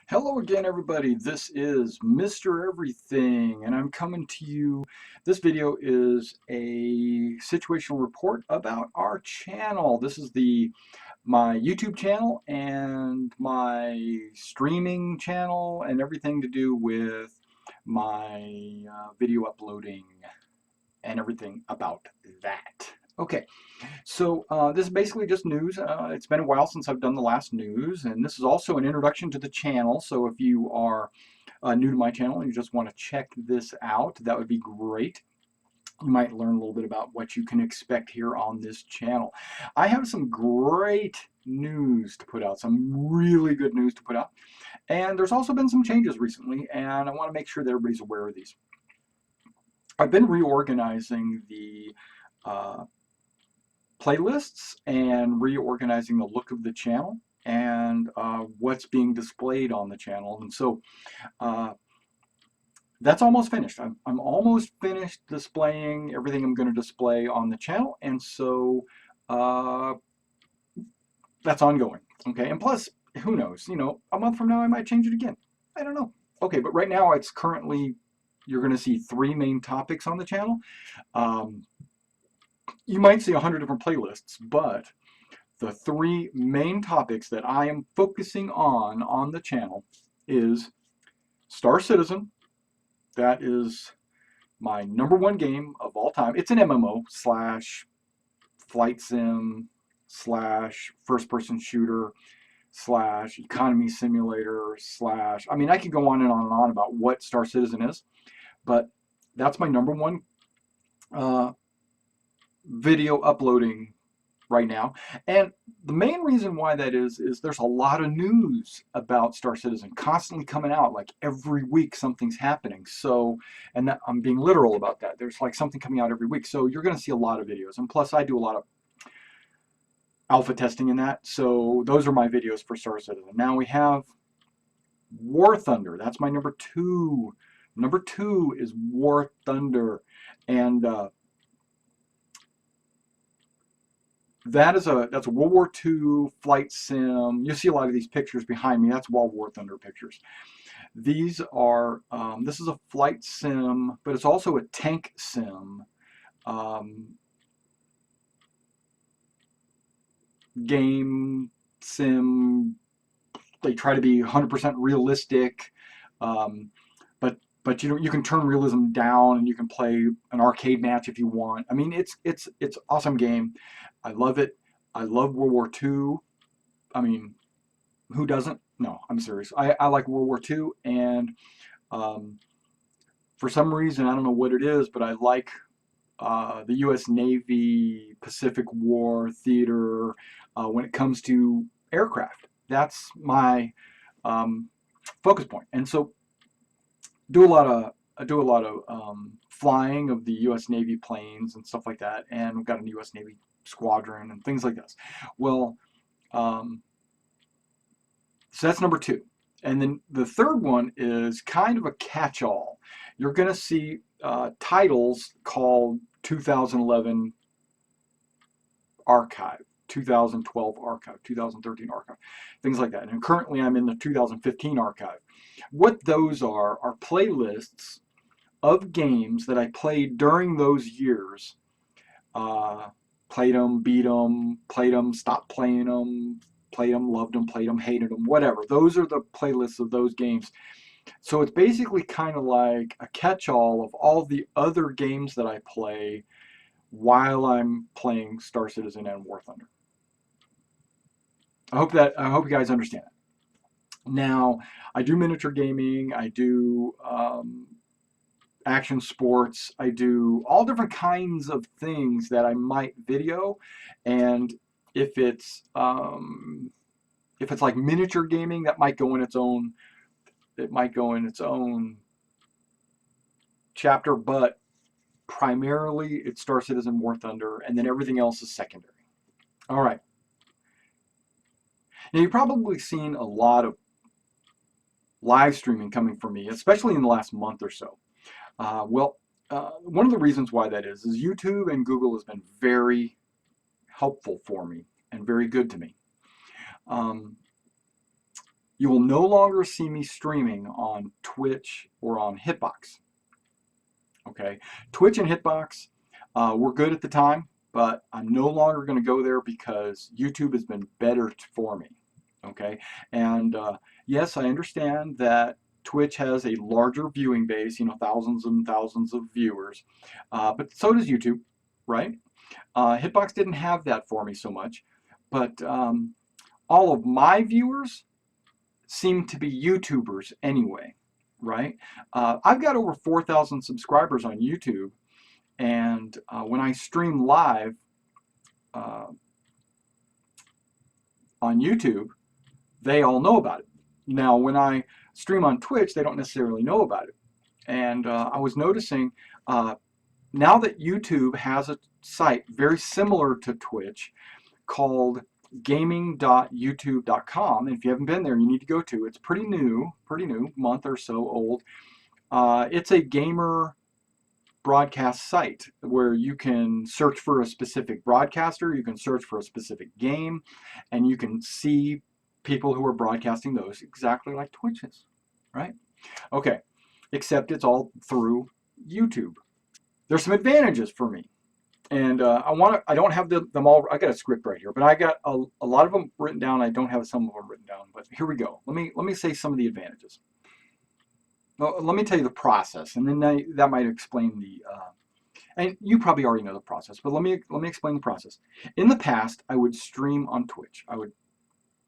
Hello again, everybody. This is Mr. Everything, and I'm coming to you. This video is a situational report about our channel. This is my YouTube channel and my streaming channel and everything to do with my video uploading and everything about that. Okay, so this is basically just news. It's been a while since I've done the last news, and this is also an introduction to the channel. So if you are new to my channel and you just want to check this out, that would be great. You might learn a little bit about what you can expect here on this channel. I have some great news to put out, some really good news to put out. And there's also been some changes recently, and I want to make sure that everybody's aware of these. I've been reorganizing the uh, playlists and reorganizing the look of the channel and what's being displayed on the channel. And so uh, that's almost finished. I'm almost finished displaying everything I'm going to display on the channel. And so uh, that's ongoing. Okay. And plus, who knows? A month from now, I might change it again. I don't know. Okay. But right now, it's currently, you're going to see 3 main topics on the channel. Um, you might see 100 different playlists, but the 3 main topics that I am focusing on the channel is Star Citizen. That is my #1 game of all time. It's an MMO slash flight sim slash first person shooter slash economy simulator slash, I mean, I could go on and on and on about what Star Citizen is, but that's my #1 uh, video uploading right now. And the main reason why that is there's a lot of news about Star Citizen constantly coming out. Like every week something's happening. So, and that, I'm being literal about that. There's like something coming out every week. So you're going to see a lot of videos. And plus I do a lot of alpha testing in that. So those are my videos for Star Citizen. Now we have War Thunder. That's my #2. #2 is War Thunder. And that's a World War II flight sim. You see a lot of these pictures behind me. That's World War Thunder pictures. These are, this is a flight sim, but it's also a tank sim. Game sim. They try to be 100% realistic, but you can turn realism down and you can play an arcade match if you want. I mean, it's awesome game. I love it. I love World War II. I mean, who doesn't? No, I'm serious. I like World War II, and um, for some reason, I don't know what it is, but I like the U.S. Navy Pacific War theater when it comes to aircraft. That's my focus point, and so I do a lot of flying of the U.S. Navy planes and stuff like that, and we've got a U.S. Navy squadron and things like this. Well, um, so that's #2. And then the third one is kind of a catch-all. You're going to see titles called 2011 Archive, 2012 Archive, 2013 Archive, things like that. And currently I'm in the 2015 Archive. What those are playlists of games that I played during those years. Played them, beat them, played them, stopped playing them, played them, loved them, played them, hated them, whatever. Those are the playlists of those games. So it's basically kind of like a catch-all of all the other games that I play while I'm playing Star Citizen and War Thunder. I hope you guys understand that. Now, I do miniature gaming. I do action sports. I do all different kinds of things that I might video, and if it's like miniature gaming, that might go in its own. It might go in its own chapter, but primarily it's Star Citizen, War Thunder, and then everything else is secondary. All right. Now you've probably seen a lot of live streaming coming from me, especially in the last month or so. One of the reasons why that is YouTube and Google has been very helpful for me and very good to me. You will no longer see me streaming on Twitch or on Hitbox. Okay, Twitch and Hitbox were good at the time, but I'm no longer going to go there because YouTube has been better for me. Okay, and yes, I understand that Twitch has a larger viewing base, you know, thousands and thousands of viewers, but so does YouTube, right? Hitbox didn't have that for me so much, but all of my viewers seem to be YouTubers anyway, right? I've got over 4,000 subscribers on YouTube, and when I stream live uh, on YouTube, they all know about it. Now, when I stream on Twitch, they don't necessarily know about it. And I was noticing now that YouTube has a site very similar to Twitch called gaming.youtube.com. And if you haven't been there, you need to go to. It's pretty new, month or so old. It's a gamer broadcast site where you can search for a specific broadcaster, you can search for a specific game, and you can see people who are broadcasting those exactly like Twitch is, right? Okay, except it's all through YouTube. There's some advantages for me. And I don't have them all, I got a script right here, but I got a lot of them written down. I don't have some of them written down, but here we go. Let me say some of the advantages. Well, let me tell you the process, and then that might explain the, and you probably already know the process, but let me explain the process. In the past, I would stream on Twitch. I would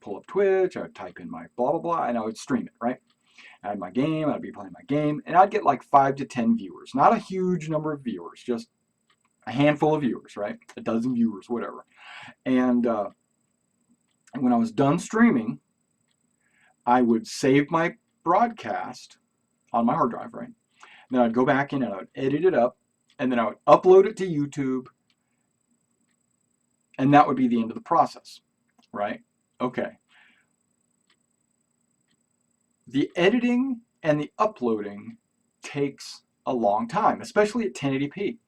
pull up Twitch, I would type in my blah, blah, blah, and I would stream it, right? I had my game, I'd be playing my game, and I'd get like 5 to 10 viewers. Not a huge number of viewers, just a handful of viewers, right? A dozen viewers, whatever. And when I was done streaming, I would save my broadcast on my hard drive, right? Then I'd go back in and I would edit it up, and then I would upload it to YouTube, and that would be the end of the process, right? Okay. The editing and the uploading takes a long time, especially at 1080p.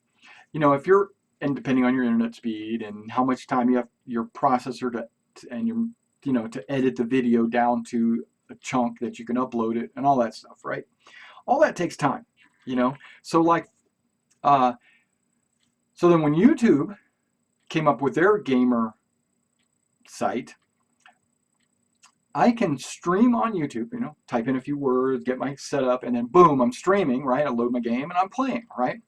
You know, if you're, and depending on your internet speed and how much time you have your processor to and your, you know, to edit the video down to a chunk that you can upload it and all that stuff, right? All that takes time, you know. So like, so then when YouTube came up with their gamer site, I can stream on YouTube, you know, type in a few words, get my setup, and then boom, I'm streaming, right? I load my game and I'm playing, right?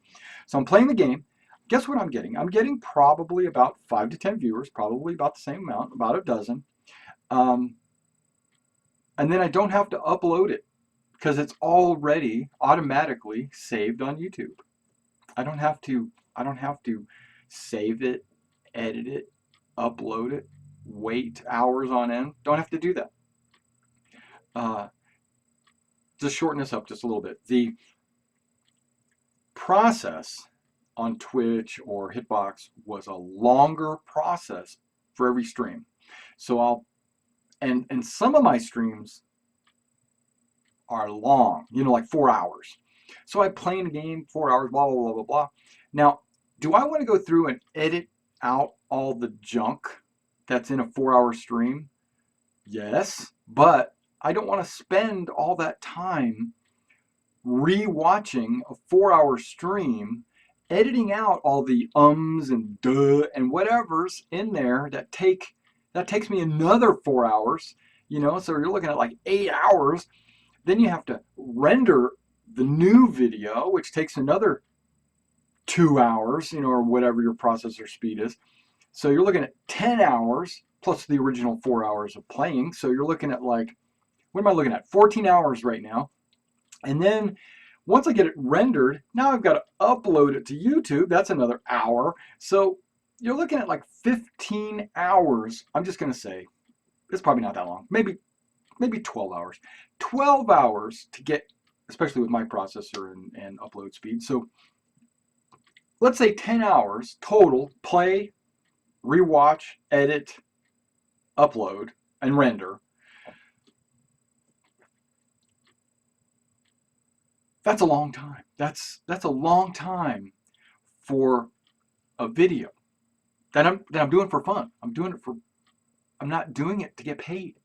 So I'm playing the game. Guess what I'm getting? I'm getting probably about 5 to 10 viewers, probably about the same amount, about a dozen. And then I don't have to upload it because it's already automatically saved on YouTube. I don't have to save it, edit it, upload it, wait hours on end. Don't have to do that. Just shorten this up just a little bit. The process on Twitch or Hitbox was a longer process for every stream. So and some of my streams are long, you know, like 4 hours. So I play in a game 4 hours, blah, blah, blah, blah, blah. Now, do I want to go through and edit out all the junk that's in a 4-hour stream? Yes, but I don't want to spend all that time re-watching a 4-hour stream, editing out all the ums and duh and whatever's in there that takes me another 4 hours, you know, so you're looking at like 8 hours. Then you have to render the new video, which takes another 2 hours, you know, or whatever your processor speed is. So you're looking at 10 hours plus the original 4 hours of playing. So you're looking at like, what am I looking at? 14 hours right now. And then once I get it rendered, now I've got to upload it to YouTube. That's another hour. So you're looking at like 15 hours. I'm just going to say it's probably not that long. Maybe 12 hours. 12 hours to get, especially with my processor and upload speed. So let's say 10 hours total, play, rewatch, edit, upload, and render. That's a long time. That's a long time for a video that I'm doing for fun. I'm not doing it to get paid.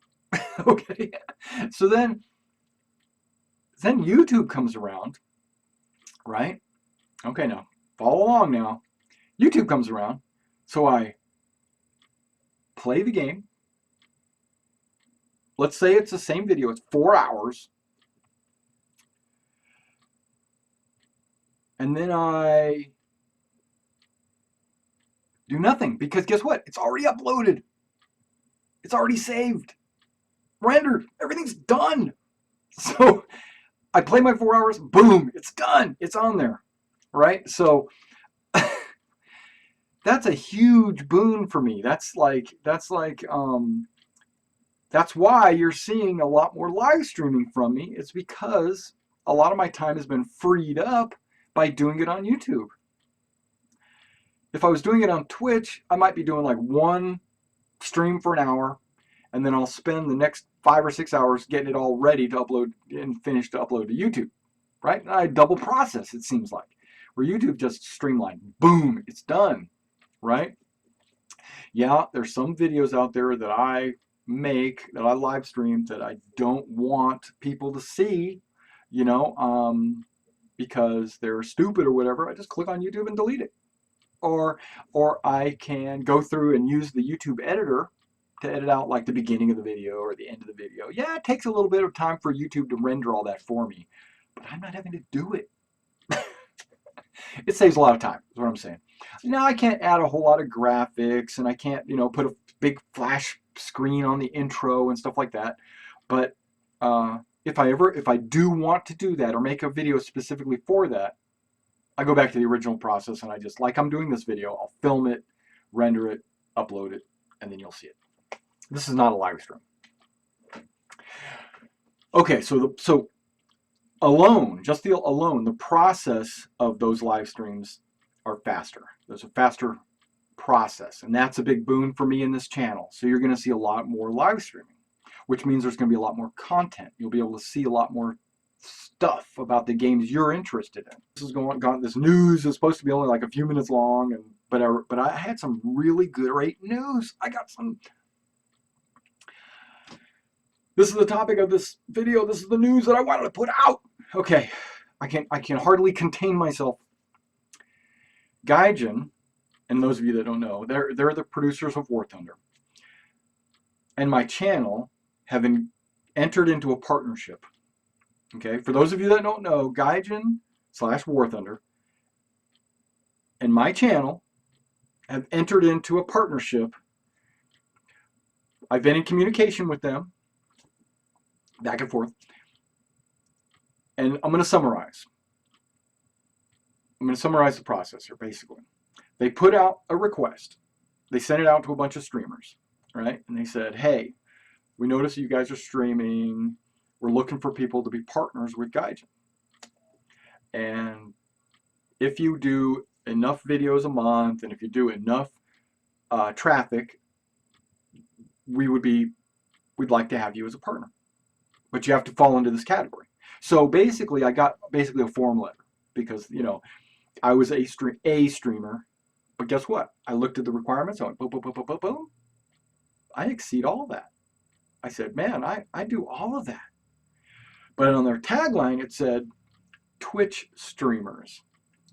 Okay, so then YouTube comes around, right? Okay, now follow along now. YouTube comes around, so I play the game. Let's say it's the same video, it's 4 hours. And then I do nothing because guess what? It's already uploaded. It's already saved, rendered, everything's done. So I play my 4 hours, boom, it's done. It's on there, right? So that's a huge boon for me. That's why you're seeing a lot more live streaming from me. It's because a lot of my time has been freed up by doing it on YouTube. If I was doing it on Twitch, I might be doing like one stream for an hour, and then I'll spend the next 5 or 6 hours getting it all ready to upload and finish to upload to YouTube, right? And I double process, it seems like. Where YouTube just streamlined, boom, it's done, right? Yeah, there's some videos out there that I make, that I live stream, that I don't want people to see, you know, because they're stupid or whatever. I just click on YouTube and delete it. Or I can go through and use the YouTube editor to edit out like the beginning of the video or the end of the video. Yeah, it takes a little bit of time for YouTube to render all that for me, but I'm not having to do it. It saves a lot of time, is what I'm saying. Now I can't add a whole lot of graphics, and I can't, you know, put a big flash screen on the intro and stuff like that. But if I do want to do that or make a video specifically for that, I go back to the original process, and I just, like I'm doing this video, I'll film it, render it, upload it, and then you'll see it. This is not a live stream. Okay, so alone, the process of those live streams are faster. There's a faster process, and that's a big boon for me in this channel. So you're going to see a lot more live streaming, which means there's going to be a lot more content. You'll be able to see a lot more stuff about the games you're interested in. This is this news is supposed to be only like a few minutes long, and but I had some really great news. I got some. This is the topic of this video. This is the news that I wanted to put out. Okay, I can hardly contain myself. Gaijin, and those of you that don't know, they're the producers of War Thunder, and my channel have entered into a partnership. Okay, for those of you that don't know, Gaijin / War Thunder and my channel have entered into a partnership. I've been in communication with them, back and forth, and I'm going to summarize. I'm going to summarize the process here, basically. They put out a request. They sent it out to a bunch of streamers, right? And they said, hey, we notice you guys are streaming. We're looking for people to be partners with Gaijin. And if you do enough videos a month, and if you do enough traffic, we'd like to have you as a partner. But you have to fall into this category. So basically, I got a form letter because, you know, I was a streamer. But guess what? I looked at the requirements. I went boom, boom, boom, boom, boom, boom. I exceed all that. I said, man, I do all of that. But on their tagline, it said Twitch streamers,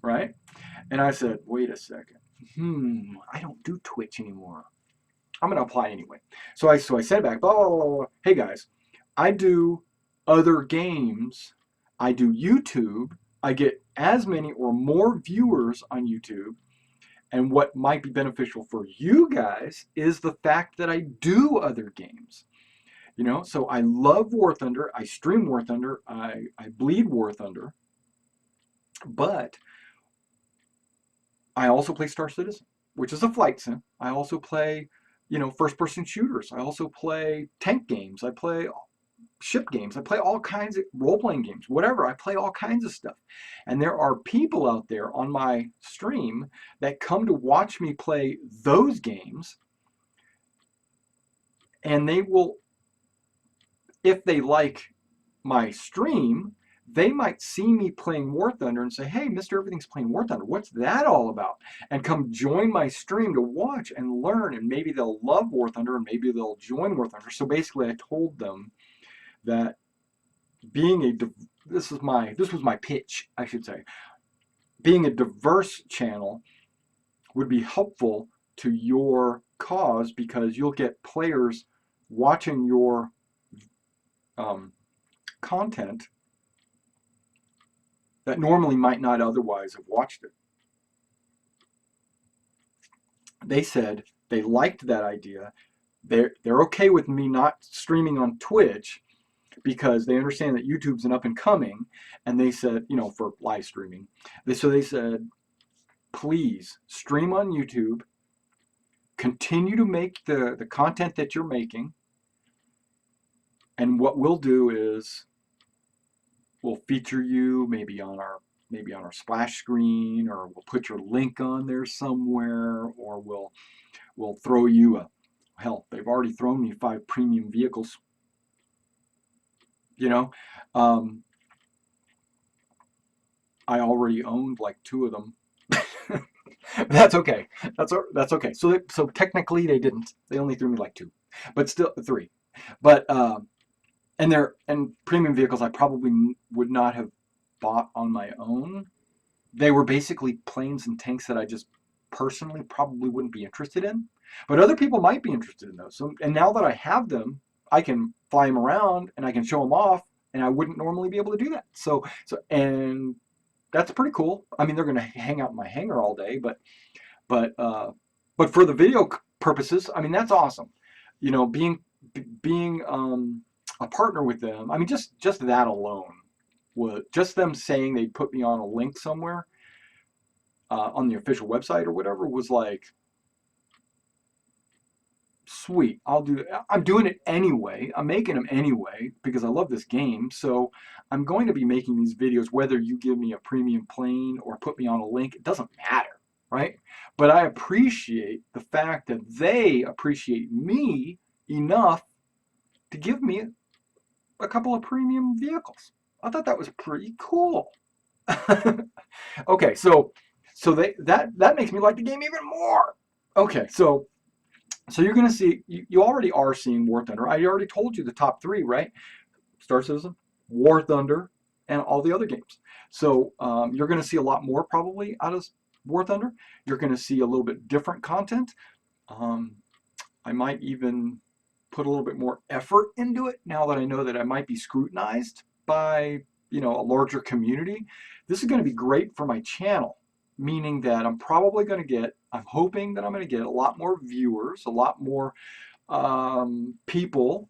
right? And I said, wait a second. I don't do Twitch anymore. I'm going to apply anyway. So I said back, blah, blah, blah, blah. Hey guys, I do other games. I do YouTube. I get as many or more viewers on YouTube. And what might be beneficial for you guys is the fact that I do other games. You know, so I love War Thunder. I stream War Thunder. I bleed War Thunder. But I also play Star Citizen, which is a flight sim. I also play, you know, first-person shooters. I also play tank games. I play ship games. I play all kinds of role-playing games, whatever. I play all kinds of stuff. And there are people out there on my stream that come to watch me play those games, and they will, if they like my stream, they might see me playing War Thunder and say, hey, Mr. Everything's playing War Thunder. What's that all about? And come join my stream to watch and learn. And maybe they'll love War Thunder and maybe they'll join War Thunder. So basically I told them that being a, this was my pitch, I should say. Being a diverse channel would be helpful to your cause because you'll get players watching your content that normally might not otherwise have watched it. They said they liked that idea. They're okay with me not streaming on Twitch because they understand that YouTube's an up and coming, and they said, you know, for live streaming. So they said, please stream on YouTube, continue to make the content that you're making, and what we'll do is we'll feature you maybe on our splash screen, or we'll put your link on there somewhere, or we'll throw you a, hell, they've already thrown me 5 premium vehicles. You know, I already owned like 2 of them. That's okay. That's okay. So technically they didn't. They only threw me like 2, but still 3. But and premium vehicles I probably would not have bought on my own. They were basically planes and tanks that I just personally probably wouldn't be interested in, but other people might be interested in those. So, and now that I have them, I can fly them around and I can show them off, and I wouldn't normally be able to do that. And that's pretty cool. I mean, they're going to hang out in my hangar all day, but for the video purposes, I mean, that's awesome. You know, being a partner with them. I mean, just that alone, was just them saying they'd put me on a link somewhere on the official website or whatever, was like, sweet, I'll do it. I'm doing it anyway. I'm making them anyway because I love this game. So I'm going to be making these videos whether you give me a premium plane or put me on a link. It doesn't matter, right? But I appreciate the fact that they appreciate me enough to give me a couple of premium vehicles. I thought that was pretty cool. Okay, so that makes me like the game even more. Okay, so you're going to see, you already are seeing War Thunder. I already told you the top 3, right? Star Citizen, War Thunder, and all the other games. So you're going to see a lot more probably out of War Thunder. You're going to see a little bit different content. I might even put a little bit more effort into it now that I know that I might be scrutinized by, you know, a larger community. This is going to be great for my channel, meaning that I'm probably going to get, I'm hoping that I'm going to get a lot more viewers, a lot more people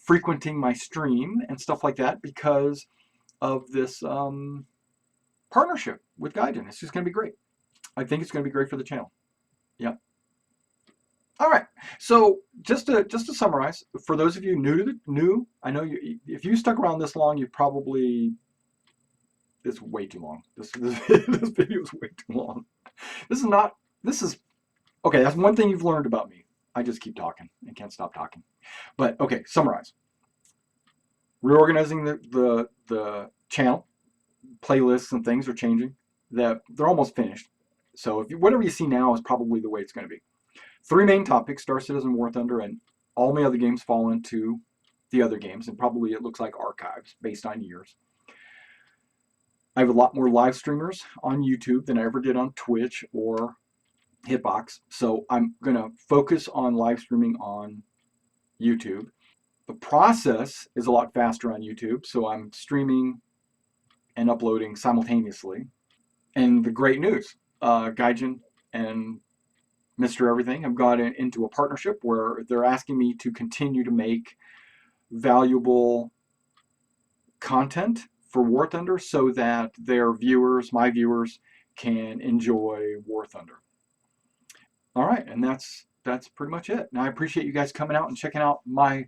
frequenting my stream and stuff like that because of this partnership with Gaijin. It's just going to be great. I think it's going to be great for the channel. Yeah. All right. So just to summarize, for those of you new, I know you, if you stuck around this long, you probably, it's way too long. This video is way too long. This is okay. That's one thing you've learned about me. I just keep talking and can't stop talking. But okay, summarize. Reorganizing the channel, playlists and things are changing. They're almost finished. So whatever you see now is probably the way it's going to be. 3 main topics: Star Citizen, War Thunder, and all my other games fall into the other games, and probably it looks like archives based on years. I have a lot more live streamers on YouTube than I ever did on Twitch or Hitbox, so I'm going to focus on live streaming on YouTube. The process is a lot faster on YouTube, so I'm streaming and uploading simultaneously. And the great news, Gaijin and Mr. Everything have got into a partnership where they're asking me to continue to make valuable content for War Thunder so that their viewers, my viewers, can enjoy War Thunder. All right, and that's pretty much it. Now I appreciate you guys coming out and checking out my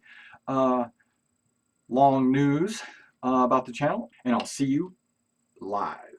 long news about the channel, and I'll see you live.